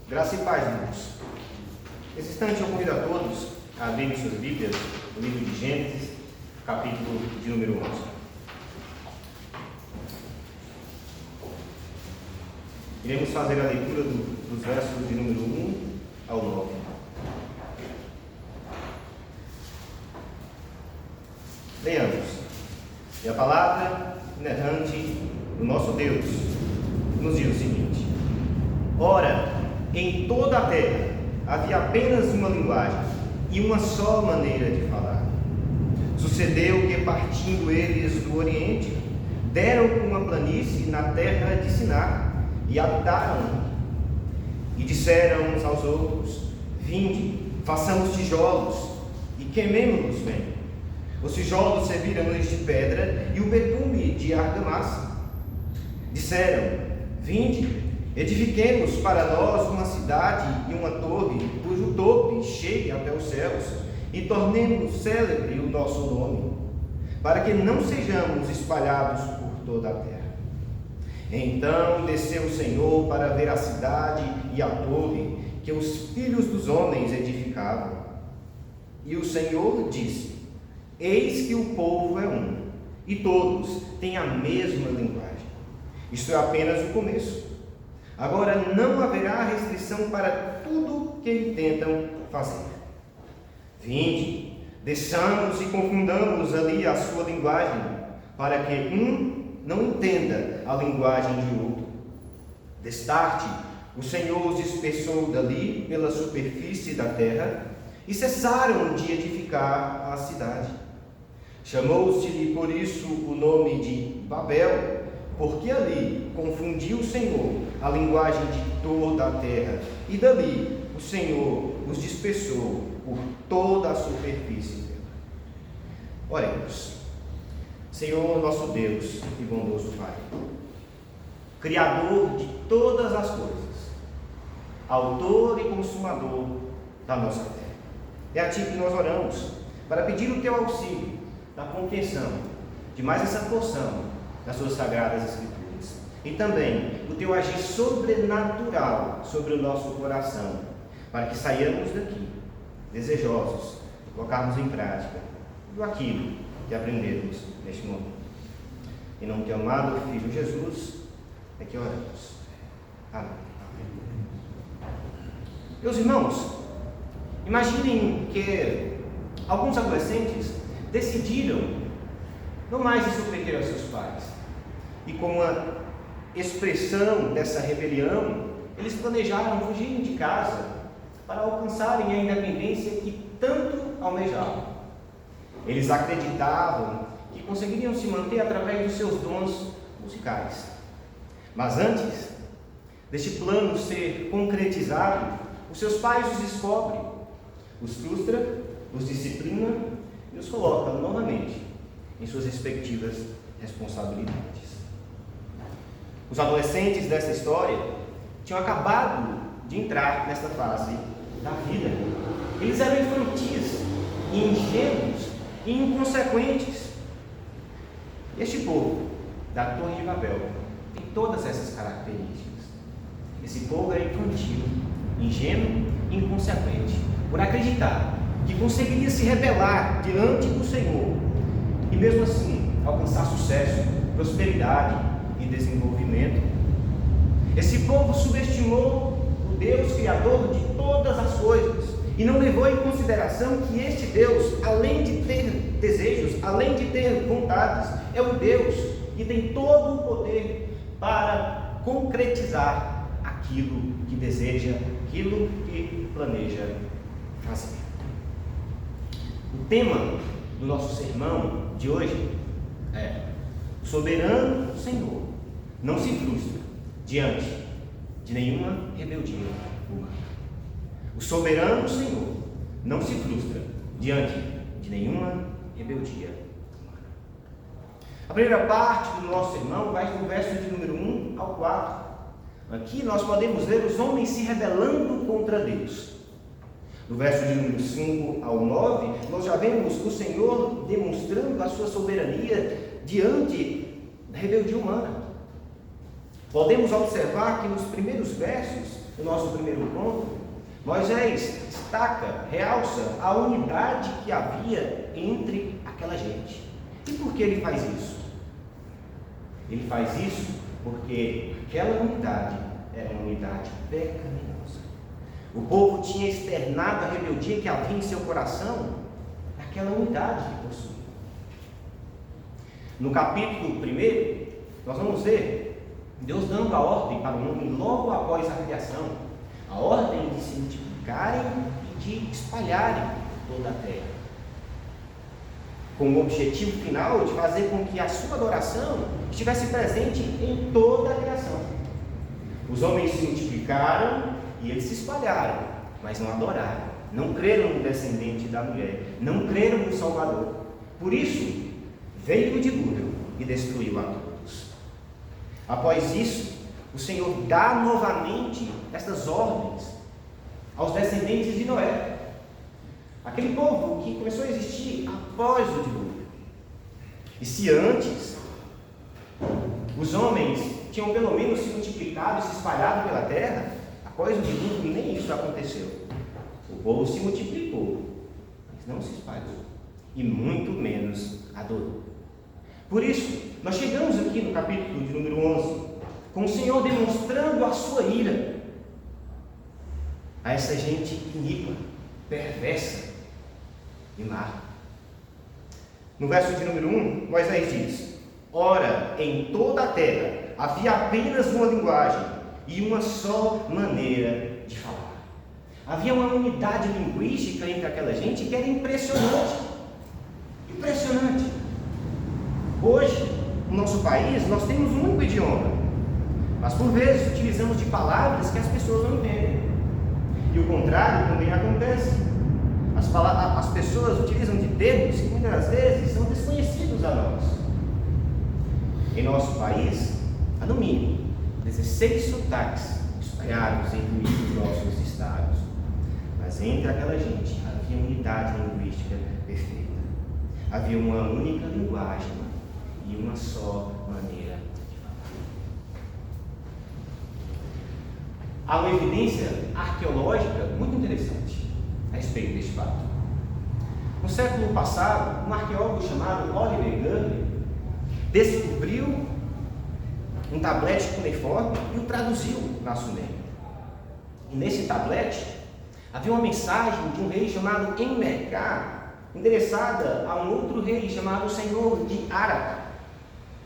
Graça e paz, irmãos. Nesse instante eu convido a todos a abrirem suas Bíblias, o livro de Gênesis, capítulo de número 11. Iremos fazer a leitura dos versos de número 1 ao 9. Leamos. E a palavra inerrante do nosso Deus nos diz o seguinte: Ora, em toda a terra havia apenas uma linguagem e uma só maneira de falar. Sucedeu que, partindo eles do Oriente, deram com uma planície na terra de Sinar e habitaram. E disseram uns aos outros: Vinde, façamos tijolos e queimemo-los bem. Os tijolos serviram-nos de pedra e o betume de argamassa. Disseram: Vinde, edifiquemos para nós uma cidade e uma torre, cujo topo chegue até os céus, e tornemos célebre o nosso nome, para que não sejamos espalhados por toda a terra. Então desceu o Senhor para ver a cidade e a torre que os filhos dos homens edificavam. E o Senhor disse: Eis que o povo é um, e todos têm a mesma linguagem. Isto é apenas o começo. Agora não haverá restrição para tudo que intentam fazer. Vinde, desçamos e confundamos ali a sua linguagem, para que um não entenda a linguagem de outro. Destarte, o Senhor os dispersou dali pela superfície da terra, e cessaram de edificar a cidade. Chamou-se-lhe por isso o nome de Babel, porque ali confundiu o Senhor a linguagem de toda a terra, e dali o Senhor os dispersou por toda a superfície dela. Oremos. Senhor nosso Deus e bondoso Pai, Criador de todas as coisas, Autor e Consumador da nossa terra, é a Ti que nós oramos para pedir o Teu auxílio na compreensão de mais essa porção das Suas Sagradas Escrituras, e também o Teu agir sobrenatural sobre o nosso coração, para que saiamos daqui desejosos de colocarmos em prática tudo aquilo que aprendemos neste momento. Em nome do Teu amado Filho Jesus é que oramos. Amém. Meus irmãos, imaginem que alguns adolescentes decidiram não mais se submeter aos seus pais, e como uma expressão dessa rebelião, eles planejaram fugirem de casa para alcançarem a independência que tanto almejavam. Eles acreditavam que conseguiriam se manter através dos seus dons musicais. Mas antes deste plano ser concretizado, os seus pais os descobrem, os frustra, os disciplina e os coloca novamente em suas respectivas responsabilidades. Os adolescentes dessa história tinham acabado de entrar nesta fase da vida. Eles eram infantis, ingênuos e inconsequentes. Este povo da Torre de Babel tem todas essas características. Esse povo era infantil, ingênuo e inconsequente, por acreditar que conseguiria se rebelar diante do Senhor e mesmo assim alcançar sucesso, prosperidade e desenvolvimento. Esse povo subestimou o Deus Criador de todas as coisas e não levou em consideração que este Deus, além de ter desejos, além de ter vontades, é um Deus que tem todo o poder para concretizar aquilo que deseja, aquilo que planeja fazer. O tema do nosso sermão de hoje é: o soberano Senhor não se frustra diante de nenhuma rebeldia humana. O soberano Senhor não se frustra diante de nenhuma rebeldia humana. A primeira parte do nosso sermão vai do verso de número 1 ao 4. Aqui nós podemos ver os homens se rebelando contra Deus. No verso de número 5 ao 9, nós já vemos o Senhor demonstrando a sua soberania diante da rebeldia humana. podemos observar que nos primeiros versos do nosso primeiro ponto, Moisés destaca, realça a unidade que havia entre aquela gente. E por que ele faz isso? Ele faz isso porque aquela unidade era uma unidade pecaminosa. O povo tinha externado a rebeldia que havia em seu coração naquela unidade que possuía. No capítulo 1, nós vamos ver Deus dando a ordem para o homem logo após a criação, a ordem de se multiplicarem e de espalharem toda a terra, com o objetivo final de fazer com que a sua adoração estivesse presente em toda a criação. Os homens se multiplicaram e eles se espalharam, mas não adoraram, não creram no descendente da mulher, não creram no Salvador. Por isso, veio o dilúvio e destruiu a todos. Após isso, o Senhor dá novamente estas ordens aos descendentes de Noé, aquele povo que começou a existir após o dilúvio. E se antes os homens tinham pelo menos se multiplicado e se espalhado pela terra, após o dilúvio nem isso aconteceu. O povo se multiplicou, mas não se espalhou, e muito menos adorou. Por isso, nós chegamos aqui no capítulo de número 11, com o Senhor demonstrando a sua ira a essa gente iníqua, perversa e má. No verso de número 1, Moisés diz: ora, em toda a terra havia apenas uma linguagem e uma só maneira de falar. Havia uma unidade linguística entre aquela gente que era impressionante. Impressionante. Hoje, no nosso país, nós temos um único idioma, mas por vezes utilizamos de palavras que as pessoas não entendem. E o contrário também acontece. As pessoas utilizam de termos que muitas vezes são desconhecidos a nós. Em nosso país, há no mínimo 16 sotaques espalhados entre os nossos estados. Mas entre aquela gente havia unidade linguística perfeita. Havia uma única linguagem e uma só maneira de falar. Há uma evidência arqueológica muito interessante a respeito deste fato. No século passado, um arqueólogo chamado Oliver Gurley descobriu um tablete cuneiforme e o traduziu na Suméria. E nesse tablete havia uma mensagem de um rei chamado Enmerkar, endereçada a um outro rei chamado Senhor de Ara.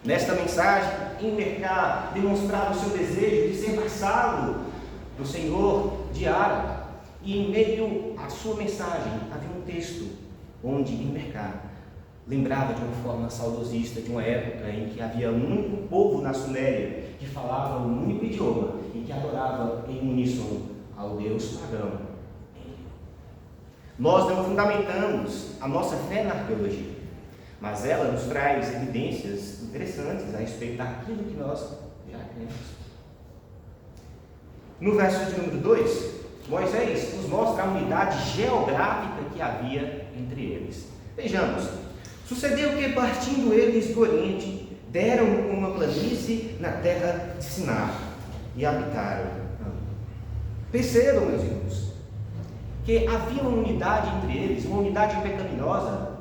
Nesta mensagem, Enmerkar demonstrava o seu desejo de ser vassalo do Senhor de Ara. E em meio à sua mensagem havia um texto onde Enmerkar lembrava de uma forma saudosista de uma época em que havia um único povo na Suméria que falava um único idioma e que adorava em uníssono ao Deus pagão. Nós não fundamentamos a nossa fé na arqueologia, mas ela nos traz evidências interessantes a respeito daquilo que nós já cremos. No verso de número 2, Moisés nos mostra a unidade geográfica que havia entre eles. Vejamos, sucedeu que, partindo eles do Oriente, deram uma planície na terra de Sinar e habitaram. Percebam, meus irmãos, que havia uma unidade entre eles, uma unidade pecaminosa,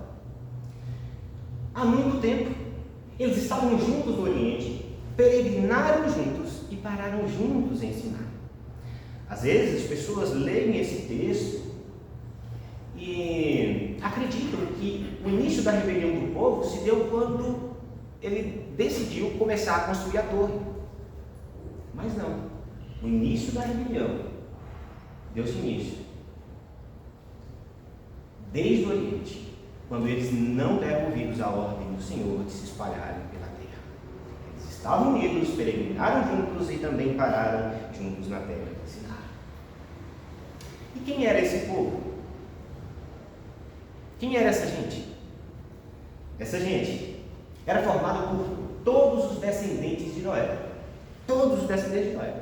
há muito tempo. Eles estavam juntos no Oriente, peregrinaram juntos e pararam juntos em Sinar. Às vezes as pessoas leem esse texto e acreditam que o início da rebelião do povo se deu quando ele decidiu começar a construir a torre. Mas não. O início da rebelião deu-se início desde o Oriente, quando eles não deram ouvidos à ordem do Senhor de se espalharem pela terra. Eles estavam unidos, peregrinaram juntos e também pararam juntos na terra de Sinar. E quem era esse povo? Quem era essa gente? Essa gente era formada por todos os descendentes de Noé. Todos os descendentes de Noé.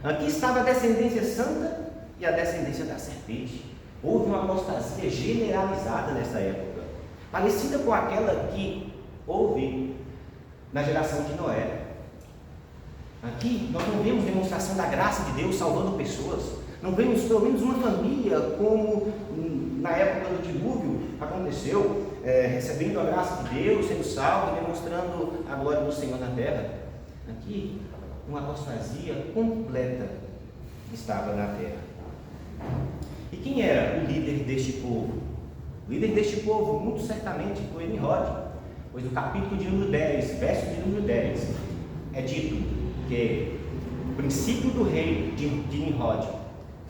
Aqui estava a descendência santa e a descendência da serpente. Houve uma apostasia generalizada nessa época, parecida com aquela que houve na geração de Noé. Aqui nós não vemos demonstração da graça de Deus salvando pessoas. Não vemos pelo menos uma família como na época do dilúvio aconteceu, recebendo a graça de Deus, sendo salvo e demonstrando a glória do Senhor na terra. Aqui, uma apostasia completa estava na terra. E quem era o líder deste povo? O líder deste povo, muito certamente, foi Nimrod, pois no capítulo de número 10, verso de número 10, é dito que o princípio do reino de Nimrod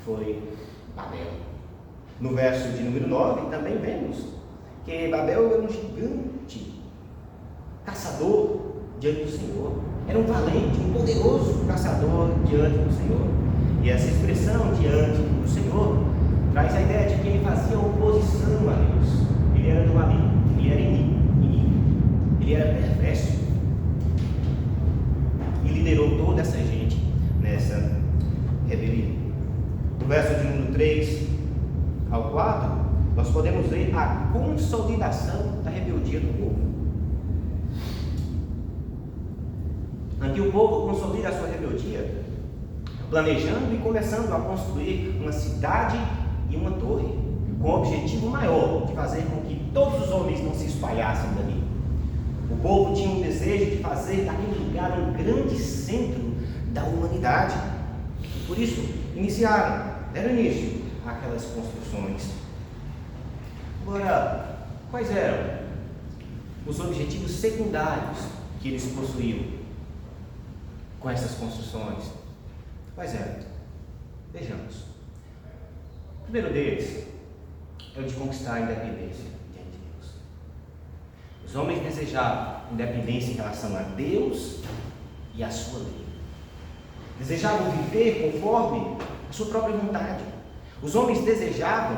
foi Babel. No verso de número 9 também vemos que Babel era um gigante caçador diante do Senhor. Era um valente, um poderoso caçador diante do Senhor. E essa expressão diante do Senhor traz a ideia de que ele fazia oposição a Deus. Ele era do maligno, ele era inimigo, ele era perverso. E liderou toda essa gente nessa rebelião. No verso de número 3 ao 4, nós podemos ver a consolidação da rebeldia do povo. Aqui o povo consolida a sua rebeldia, planejando e começando a construir uma cidade e uma torre, com o objetivo maior de fazer com que todos os homens não se espalhassem dali. O povo tinha um desejo de fazer daquele lugar um grande centro da humanidade. Por isso, deram início àquelas construções. Agora, quais eram os objetivos secundários que eles possuíam com essas construções? Quais eram? Vejamos. O primeiro deles é o de conquistar a independência diante de Deus. Os homens desejavam independência em relação a Deus e a sua lei. Desejavam viver conforme a sua própria vontade. Os homens desejavam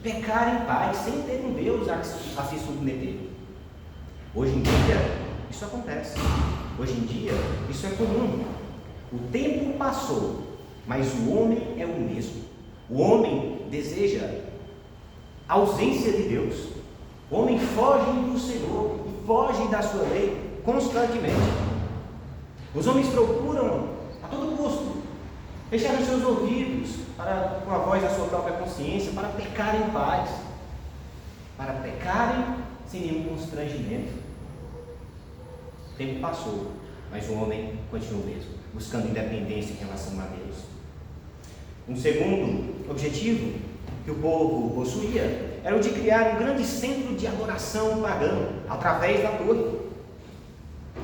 pecar em paz, sem ter um Deus a se submeter. Hoje em dia, isso acontece. Hoje em dia, isso é comum. O tempo passou, mas o homem é o mesmo. O homem deseja a ausência de Deus. O homem foge do Senhor e foge da sua lei constantemente. Os homens procuram a todo custo fechar os seus ouvidos para, com a voz da sua própria consciência, para pecar em paz, para pecarem sem nenhum constrangimento. O tempo passou, mas o homem continua o mesmo, buscando independência em relação a Deus. Um segundo objetivo que o povo possuía era o de criar um grande centro de adoração pagã através da torre.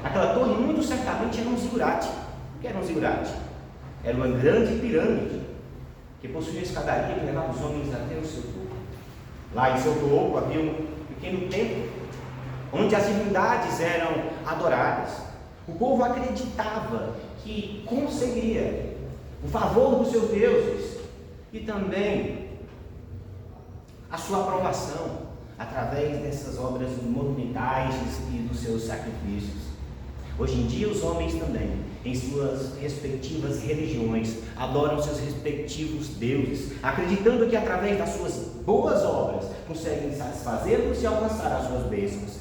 Aquela torre, muito certamente, era um zigurate. O que era um zigurate? Era uma grande pirâmide que possuía escadaria que levava os homens até o seu topo. Lá em seu topo havia um pequeno templo onde as divindades eram adoradas. O povo acreditava que conseguiria o favor dos seus deuses e também a sua aprovação através dessas obras monumentais e dos seus sacrifícios. Hoje em dia, os homens também, em suas respectivas religiões, adoram seus respectivos deuses, acreditando que através das suas boas obras conseguem satisfazê-los e alcançar as suas bênçãos.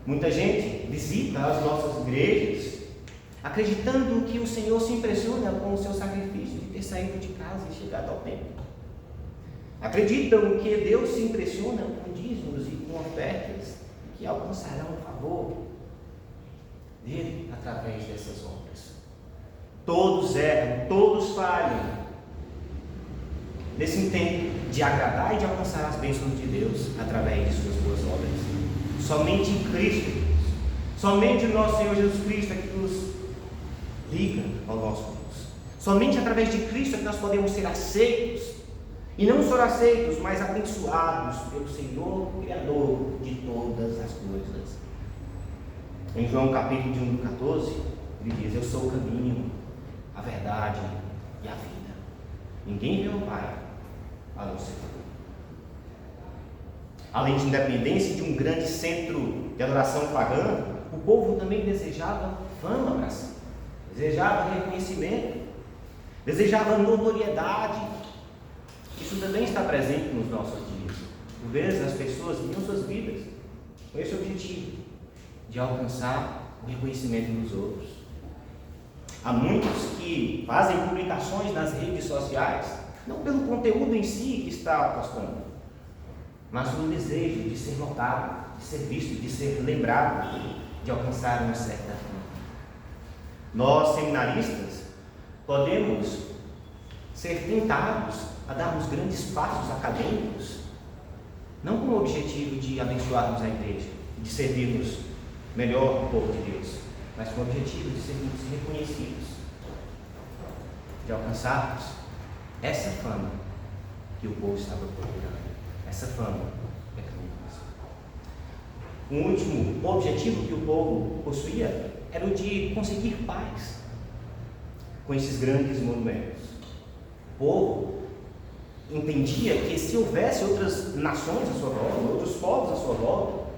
Muita gente visita as nossas igrejas acreditando que o Senhor se impressiona com o seu sacrifício de ter saído de casa e chegado ao templo. Acreditam que Deus se impressiona com dízimos e com ofertas, que alcançarão o favor dele através dessas obras. Todos erram, todos falham nesse intento de agradar e de alcançar as bênçãos de Deus através de suas boas obras. Somente em Cristo, somente o nosso Senhor Jesus Cristo é que nos liga ao nosso Deus. Somente através de Cristo é que nós podemos ser aceitos. E não só aceitos, mas abençoados pelo Senhor, Criador de todas as coisas. Em João capítulo de 14, ele diz: eu sou o caminho, a verdade e a vida. Ninguém vê o Pai a não ser por mim. Além de independência de um grande centro de adoração pagã, o povo também desejava fama para si, desejava reconhecimento, desejava notoriedade. Isso também está presente nos nossos dias. Por vezes as pessoas vivem suas vidas com esse objetivo de alcançar o reconhecimento dos outros, Há muitos que fazem publicações nas redes sociais, não pelo conteúdo em si que está postando, mas pelo desejo de ser notado, de ser visto, de ser lembrado, de alcançar uma certa fama. Nós, seminaristas, podemos ser tentados a darmos grandes passos acadêmicos, não com o objetivo de abençoarmos a igreja, de servirmos melhor o povo de Deus, mas com o objetivo de sermos reconhecidos, de alcançarmos essa fama que o povo estava procurando, essa fama pecaminosa. O último objetivo que o povo possuía era o de conseguir paz com esses grandes monumentos. O povo entendia que se houvesse outras nações à sua volta, outros povos à sua volta,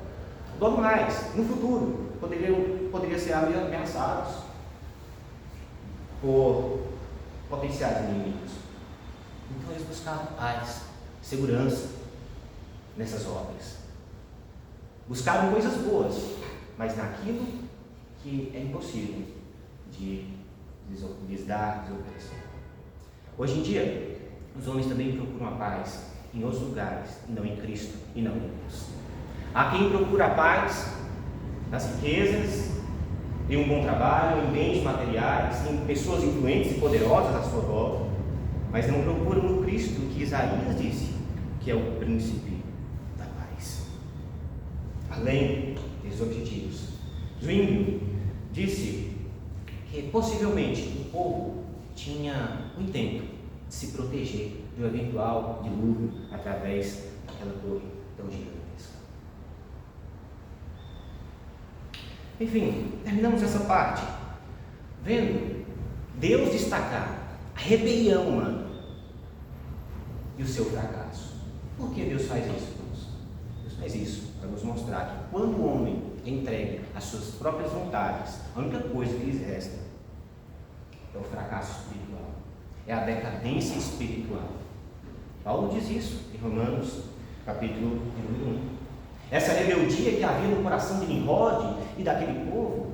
logo mais, no futuro, poderiam ser ameaçados por potenciais inimigos. Então eles buscavam paz, segurança nessas obras. Buscavam coisas boas, mas naquilo que é impossível de lhes dar, desobedecer. Hoje em dia, os homens também procuram a paz em outros lugares, e não em Cristo, e não em Deus. Há quem procura a paz nas riquezas, em um bom trabalho, em bens materiais, em pessoas influentes e poderosas à sua volta, mas não procuram no Cristo que Isaías disse, que é o príncipe da paz. Além desses objetivos, Zwingli disse que possivelmente o povo tinha o intento de se proteger de um eventual dilúvio através daquela torre tão gigantesca. Enfim, terminamos essa parte vendo Deus destacar a rebelião humana e o seu fracasso. Por que Deus faz isso, irmãos? Deus faz isso para nos mostrar que quando o homem entrega as suas próprias vontades, a única coisa que lhes resta é o fracasso espiritual, é a decadência espiritual. Paulo diz isso em Romanos, capítulo 1. Essa rebeldia que havia no coração de Nimrod e daquele povo,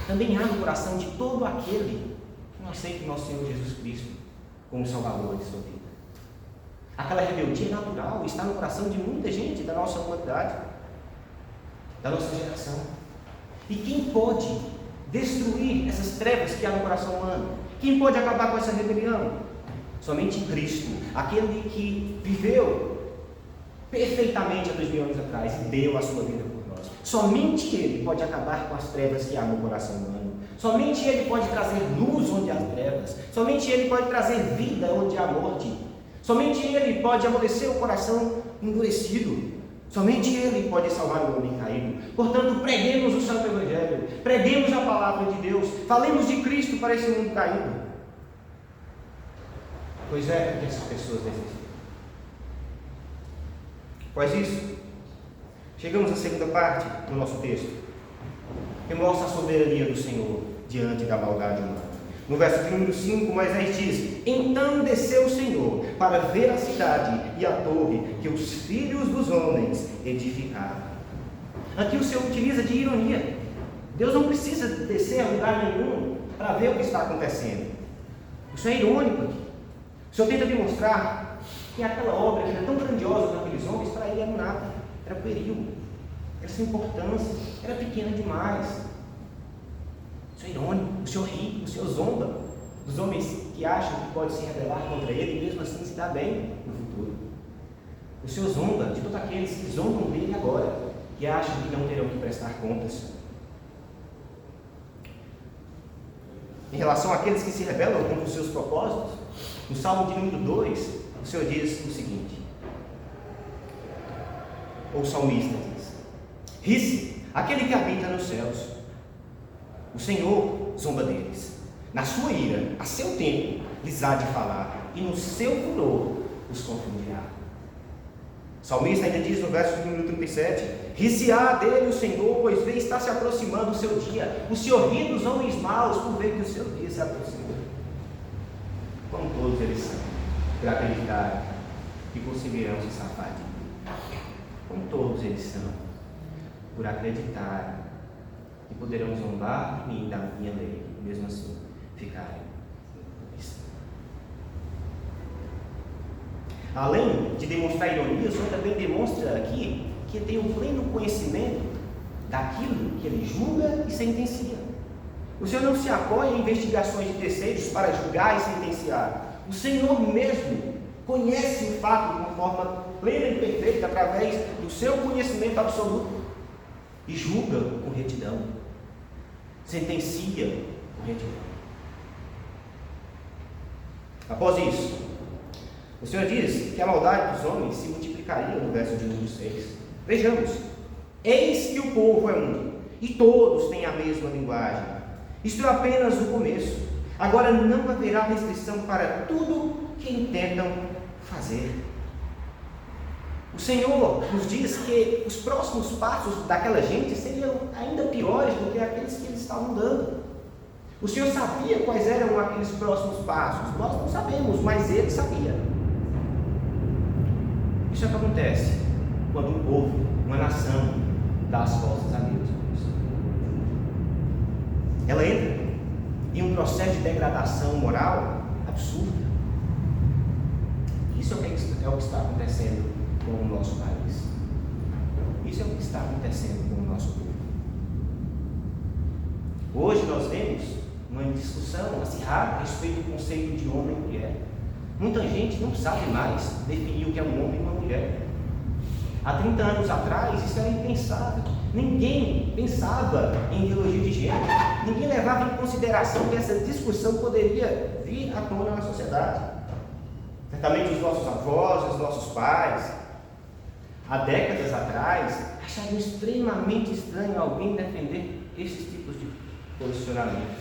também há no coração de todo aquele que não aceita o nosso Senhor Jesus Cristo como Salvador de sua vida. Aquela rebeldia natural está no coração de muita gente da nossa humanidade, da nossa geração. E quem pode destruir essas trevas que há no coração humano? Quem pode acabar com essa rebelião? Somente Cristo, aquele que viveu perfeitamente há 2000 anos atrás e deu a sua vida por nós. Somente Ele pode acabar com as trevas que há no coração humano. Somente Ele pode trazer luz onde há trevas. Somente Ele pode trazer vida onde há morte. Somente Ele pode amolecer o coração endurecido. Somente Ele pode salvar o homem caído. Portanto, preguemos o Santo Evangelho, preguemos a palavra de Deus, falemos de Cristo para esse mundo caído. Pois é, o que essas pessoas necessitam. Após isso, chegamos à segunda parte do nosso texto, que mostra a soberania do Senhor diante da maldade humana. No verso de número 5, Moisés diz: então desceu o Senhor para ver a cidade e a torre que os filhos dos homens edificaram. Aqui o Senhor utiliza de ironia. Deus não precisa descer a lugar nenhum para ver o que está acontecendo. Isso é irônico aqui. O Senhor tenta demonstrar que aquela obra que era tão grandiosa para aqueles homens, para ele era nada, era pueril, era sem importância, era pequena demais. Isso é irônico. O Senhor ri, o Senhor zomba dos homens que acham que pode se rebelar contra ele e mesmo assim se dar bem no futuro. O Senhor zomba de todos aqueles que zombam dele agora, que acham que não terão que prestar contas. Em relação àqueles que se rebelam contra os seus propósitos, no Salmo de número 2, o Senhor diz o seguinte, ou o salmista diz: ri-se aquele que habita nos céus, o Senhor zomba deles. Na sua ira, a seu tempo, lhes há de falar, e no seu furor os confundirá. O salmista ainda diz no verso de número 37, ri-se-á dele o Senhor, pois vê está se aproximando o seu dia. O Senhor ri dos homens maus, por ver que o seu dia se aproximou. Como todos eles são, por acreditar que conseguirão se safar de mim. Como todos eles são, por acreditar que poderão zombar de mim, da minha lei, e mesmo assim ficarem impunes. Além de demonstrar ironia, o Senhor também demonstra aqui que tem um pleno conhecimento daquilo que ele julga e sentencia. O Senhor não se apoia em investigações de terceiros para julgar e sentenciar. O Senhor mesmo conhece o fato de uma forma plena e perfeita, através do seu conhecimento absoluto, e julga com retidão, sentencia com retidão. Após isso, o Senhor diz que a maldade dos homens se multiplicaria no verso de número 6. Vejamos: eis que o povo é um, e todos têm a mesma linguagem. Isto é apenas o começo. Agora não haverá restrição para tudo que intentam fazer. O Senhor nos diz que os próximos passos daquela gente seriam ainda piores do que aqueles que eles estavam dando. O Senhor sabia quais eram aqueles próximos passos. Nós não sabemos, mas Ele sabia. Isso é o que acontece quando um povo, uma nação, dá as costas a Deus. Ela entra em um processo de degradação moral absurda. Isso é o que está acontecendo com o nosso país. Isso é o que está acontecendo com o nosso povo. Hoje nós vemos uma discussão acirrada a respeito do conceito de homem e mulher. Muita gente não sabe mais definir o que é um homem e uma mulher. Há 30 anos atrás isso era impensável. Ninguém pensava em ideologia de gênero. Ninguém levava em consideração que essa discussão poderia vir à tona na sociedade. Certamente os nossos avós, os nossos pais, há décadas atrás, achavam extremamente estranho alguém defender esses tipos de posicionamentos.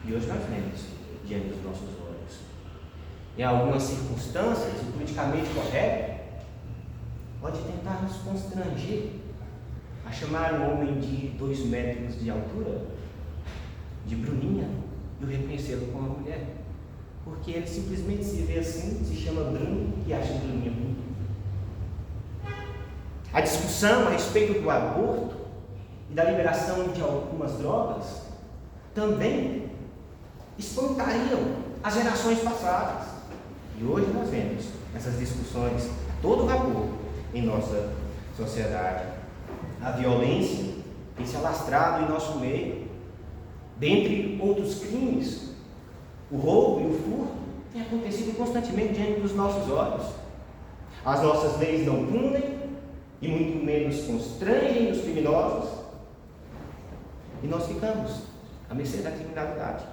E hoje nós vemos diante dos nossos olhos. Em algumas circunstâncias, o politicamente correto pode tentar nos constranger a chamar um homem de 2 metros de altura de Bruninha e o reconhecê-lo como uma mulher. Porque ele simplesmente se vê assim, se chama Bruno e acha Bruninha bonita. A discussão a respeito do aborto e da liberação de algumas drogas também espantariam as gerações passadas. E hoje nós vemos essas discussões a todo vapor em nossa sociedade. A violência tem se alastrado em nosso meio. Dentre outros crimes, o roubo e o furto têm acontecido constantemente diante dos nossos olhos. As nossas leis não punem e muito menos constrangem os criminosos, e nós ficamos à mercê da criminalidade.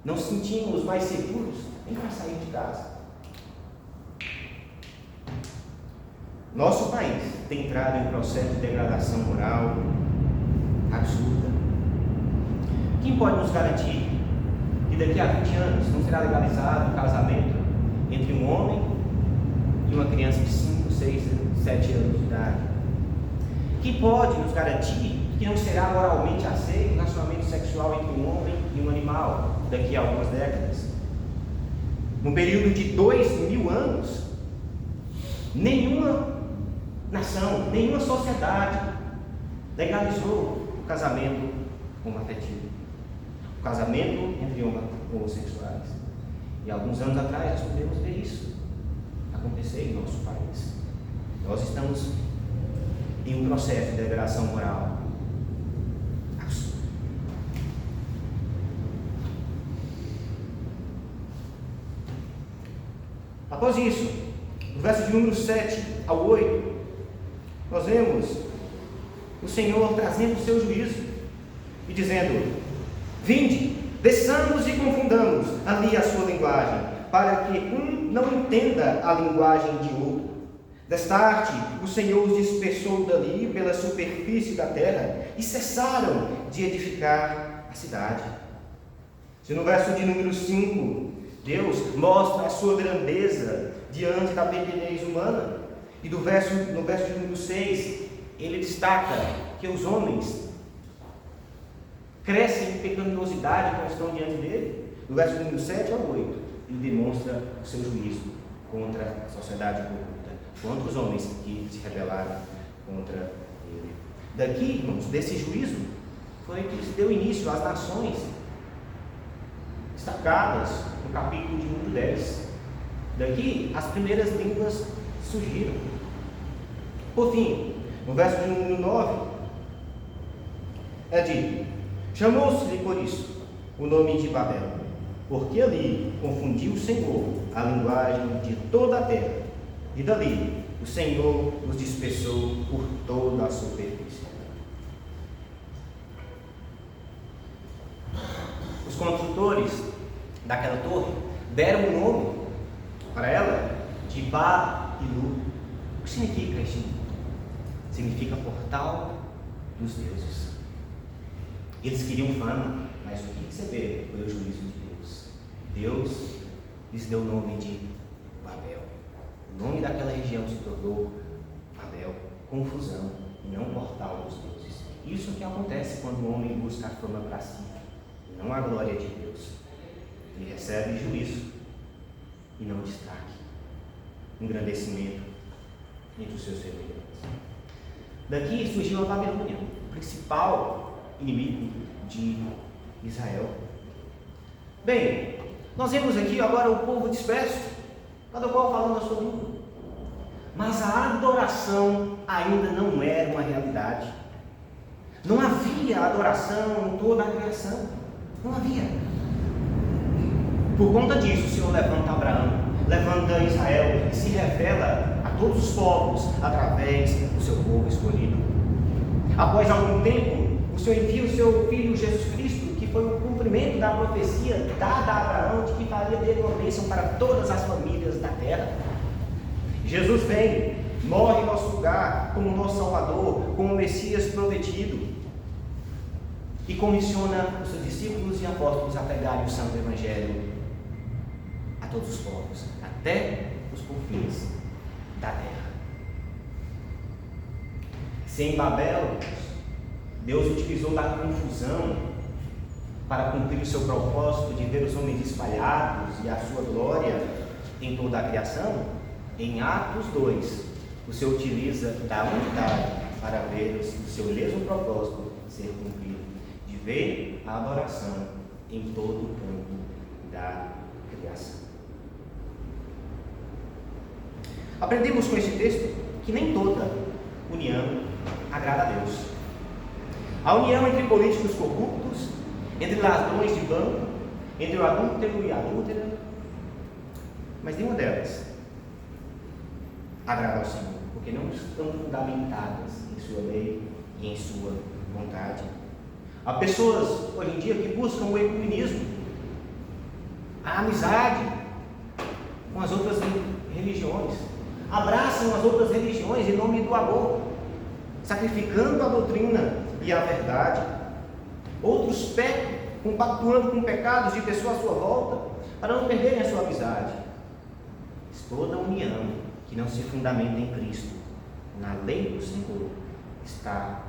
Não sentimos mais seguros nem para sair de casa. Nosso país tem entrado em um processo de degradação moral absurda. Quem pode nos garantir que daqui a 20 anos não será legalizado o casamento entre um homem e uma criança de 5, 6, 7 anos de idade? Quem pode nos garantir que não será moralmente aceito o relacionamento sexual entre um homem e um animal daqui a algumas décadas? No período de 2000 anos, nenhuma nação, nenhuma sociedade legalizou o casamento homoafetivo, o casamento entre homossexuais. E alguns anos atrás nós podemos ver isso acontecer em nosso país. Nós estamos em um processo de degradação moral absurdo. Após isso, no verso de número 7 ao 8, nós vemos o Senhor trazendo o seu juízo e dizendo: vinde, desçamos e confundamos ali a sua linguagem, para que um não entenda a linguagem de outro. Desta arte, o Senhor os dispersou dali pela superfície da terra e cessaram de edificar a cidade. Se no verso de número 5, Deus mostra a sua grandeza diante da pequenez humana, e no verso de número 6, ele destaca que os homens crescem em pecaminosidade quando estão diante dele. No verso de número 7 ao 8, ele demonstra o seu juízo contra a sociedade corrupta, contra os homens que se rebelaram contra ele. Daqui, irmãos, desse juízo, foi que se deu início às nações destacadas no capítulo de número 10. Daqui, as primeiras línguas surgiram. Por fim, no verso de número 9, é dito: chamou-se-lhe por isso o nome de Babel, porque ali confundiu o Senhor a linguagem de toda a terra, e dali o Senhor os dispersou por toda a superfície. Os construtores daquela torre deram o nome para ela de Babilu. O que significa isso? Significa portal dos deuses. Eles queriam fama, mas o que receberam foi o juízo de Deus. Deus lhes deu o nome de Babel. O nome daquela região se tornou Babel, confusão, e não portal dos deuses. Isso é o que acontece quando o homem busca a fama para si, não a glória de Deus. Ele recebe juízo e não destaque, engrandecimento entre os seus semelhantes. Daqui surgiu a Babilônia, o principal inimigo de Israel. Bem, nós vemos aqui agora o povo disperso, cada qual falando a sua língua. Mas a adoração ainda não era uma realidade. Não havia adoração em toda a criação. Não havia. Por conta disso, o Senhor levanta Abraão, levanta Israel e se revela a todos os povos através do seu povo escolhido. Após algum tempo, o Senhor envia o seu Filho Jesus Cristo, que foi o cumprimento da profecia dada a Abraão de que faria dele uma bênção para todas as famílias da terra. Jesus vem, morre em nosso lugar como nosso Salvador, como o Messias prometido, e comissiona os seus discípulos e apóstolos a pregarem o Santo Evangelho a todos os povos, até os confins da terra. Se em Babel Deus utilizou da confusão para cumprir o seu propósito de ver os homens espalhados e a sua glória em toda a criação, em Atos 2, o Senhor utiliza da unidade para ver o seu mesmo propósito ser cumprido, de ver a adoração em todo o campo da criação. Aprendemos com esse texto que nem toda união agrada a Deus. A união entre políticos corruptos, entre ladrões de banco, entre o adúltero e a adúltera, mas nenhuma delas agrada ao Senhor, porque não estão fundamentadas em sua lei e em sua vontade. Há pessoas hoje em dia que buscam o ecumenismo, a amizade com as outras religiões, abraçam as outras religiões em nome do amor, sacrificando a doutrina e a verdade. Outros pecam, compactuando com pecados de pessoas à sua volta, para não perderem a sua amizade. Toda união que não se fundamenta em Cristo, na lei do Senhor, está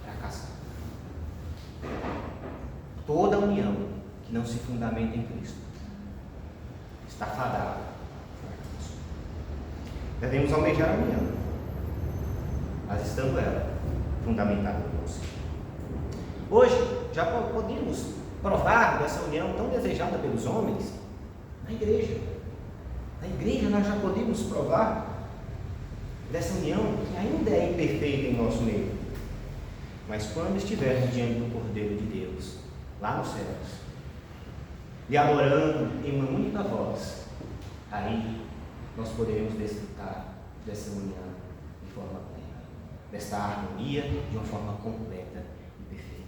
fracassada. Toda união que não se fundamenta em Cristo está fadada ao fracasso. Devemos almejar a união, mas estando ela fundamentada em Deus. Hoje, já podemos provar dessa união tão desejada pelos homens na igreja. Na igreja nós já podemos provar dessa união que ainda é imperfeita em nosso meio. Mas quando estivermos diante do Cordeiro de Deus, lá nos céus, lhe adorando em uma única voz, aí nós poderemos desfrutar dessa união de forma plena, desta harmonia de uma forma completa e perfeita.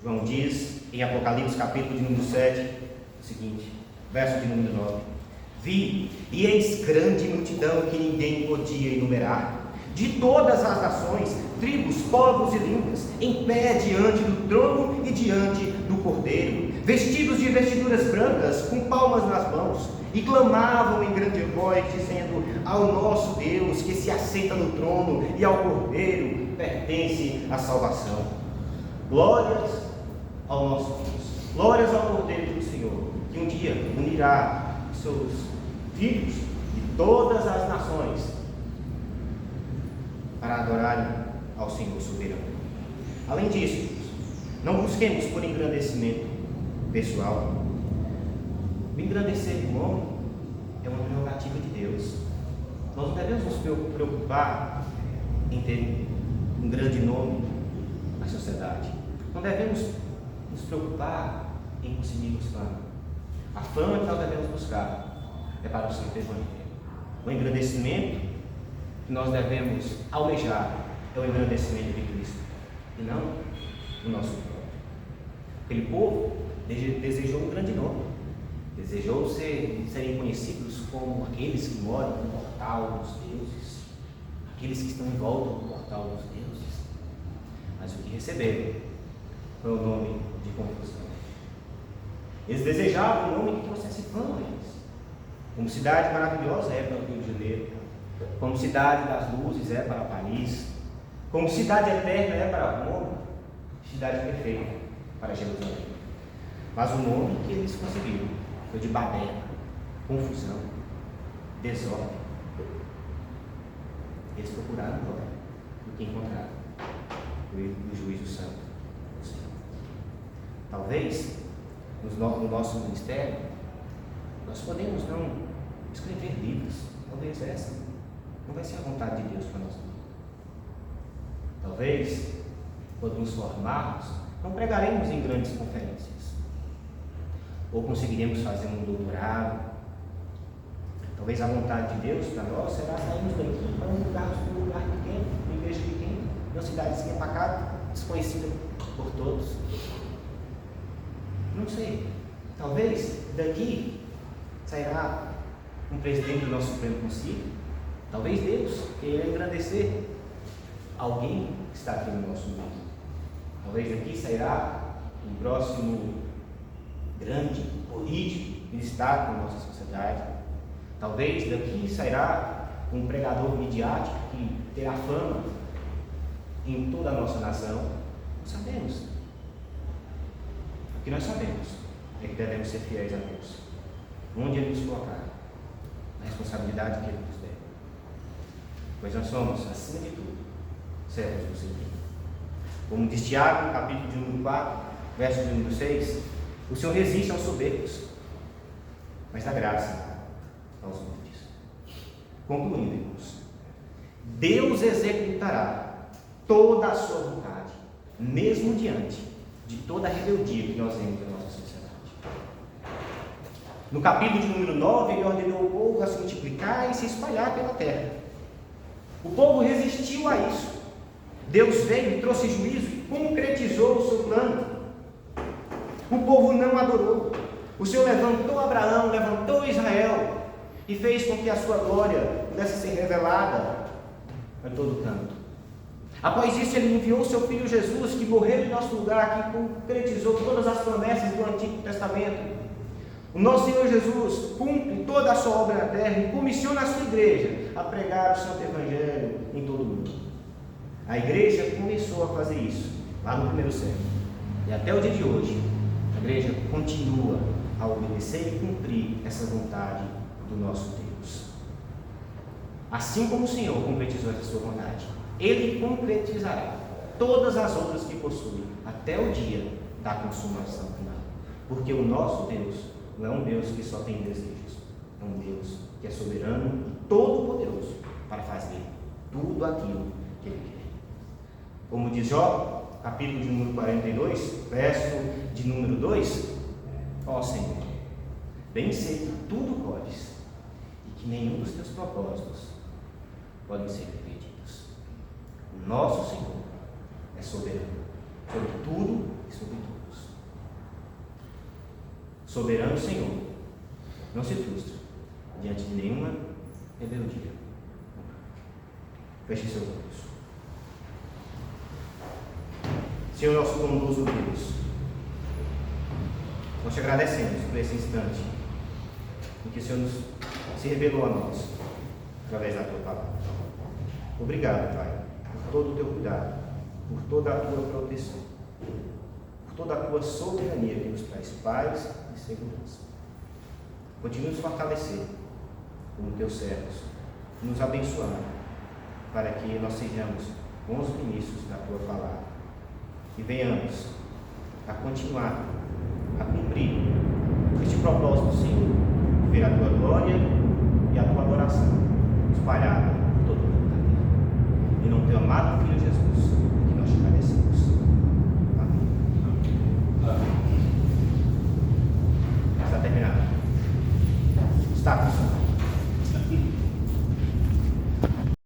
João diz em Apocalipse capítulo de número 7, o seguinte, verso de número 9: vi, e eis grande multidão que ninguém podia enumerar, de todas as nações, tribos, povos e línguas, em pé diante do trono e diante do Cordeiro, vestidos de vestiduras brancas, com palmas nas mãos, e clamavam em grande voz, dizendo: ao nosso Deus que se assenta no trono e ao Cordeiro pertence a salvação. Glórias ao nosso Deus, glórias ao Cordeiro do Senhor, que um dia unirá os seus filhos de todas as nações para adorarem ao Senhor soberano. Além disso, não busquemos por engrandecimento pessoal. O engrandecer do homem é uma prerrogativa de Deus. Nós não devemos nos preocupar em ter um grande nome na sociedade. Não devemos nos preocupar em conseguirmos fama. A fama que nós devemos buscar é para o Santo Evangelho. O engrandecimento que nós devemos almejar é o engrandecimento de Cristo e não o nosso próprio. Aquele povo desejou um grande nome, desejou serem conhecidos como aqueles que moram no portal dos deuses, aqueles que estão em volta do portal dos deuses. Mas o que receberam foi o nome de confusão. Eles desejavam um nome que trouxesse fama a eles. Como cidade maravilhosa é para o Rio de Janeiro, como cidade das luzes é para Paris, como cidade eterna é para Roma, cidade perfeita para Jerusalém. Mas o nome que eles conseguiram foi de baderna, confusão, desordem. Eles procuraram agora o que encontraram, o juízo santo do Senhor. Talvez no nosso ministério nós podemos não escrever livros, talvez essa não vai ser a vontade de Deus para nós. Talvez, quando nos formarmos, não pregaremos em grandes conferências, ou conseguiremos fazer um doutorado. Talvez a vontade de Deus para nós será sairmos daqui para um lugar pequeno, uma igreja pequena, uma cidadezinha pacata, desconhecida por todos. Não sei, talvez daqui sairá um presidente do nosso Supremo Conselho. Talvez Deus queira engrandecer alguém que está aqui no nosso meio. Talvez daqui sairá um próximo grande político que destaca na nossa sociedade. Talvez daqui sairá um pregador midiático que terá fama em toda a nossa nação. Não sabemos. O que nós sabemos é que devemos ser fiéis a Deus, onde Ele nos colocar, a responsabilidade que Ele nos der. Pois nós somos, acima de tudo, servos do Senhor. Como diz Tiago, capítulo de número 4, verso de número 6, o Senhor resiste aos soberbos, mas dá graça aos humildes. Concluindo, irmãos, Deus executará toda a sua vontade, mesmo diante de toda a rebeldia que nós vemos na nossa sociedade. No capítulo de número 9, Ele ordenou o povo a se multiplicar e se espalhar pela terra. O povo resistiu a isso. Deus veio e trouxe juízo e concretizou o seu plano. O povo não adorou. O Senhor levantou Abraão, levantou Israel e fez com que a sua glória pudesse ser revelada a todo canto. Após isso, Ele enviou o seu Filho Jesus, que morreu em nosso lugar, que concretizou todas as promessas do Antigo Testamento. O nosso Senhor Jesus cumpre toda a sua obra na terra e comissiona a sua igreja a pregar o Santo Evangelho em todo o mundo. A igreja começou a fazer isso lá no primeiro século. E até o dia de hoje, a igreja continua a obedecer e cumprir essa vontade do nosso Deus. Assim como o Senhor concretizou essa sua vontade, Ele concretizará todas as outras que possui até o dia da consumação final. Porque o nosso Deus não é um Deus que só tem desejos, é um Deus que é soberano e todo-poderoso para fazer tudo aquilo que Ele quer. Como diz Jó, capítulo de número 42, verso de número 2, ó Senhor, bem sei que tudo podes e que nenhum dos teus propósitos podem ser impedidos. O nosso Senhor é soberano sobre tudo e sobre todos. Soberano Senhor não se frustra diante de nenhuma rebeldia. Feche seus olhos. Senhor nosso bondoso Deus, nós te agradecemos por esse instante em que o Senhor se revelou a nós através da tua palavra. Obrigado, Pai, por todo o teu cuidado, por toda a tua proteção, por toda a tua soberania que nos traz paz e segurança. Continua nos fortalecer como teus servos, nos abençoar para que nós sejamos bons ministros da tua palavra e venhamos a continuar a cumprir este propósito, Senhor, de ver a tua glória e a tua adoração espalhada por todo o mundo da terra. Em nome do teu amado Filho Jesus.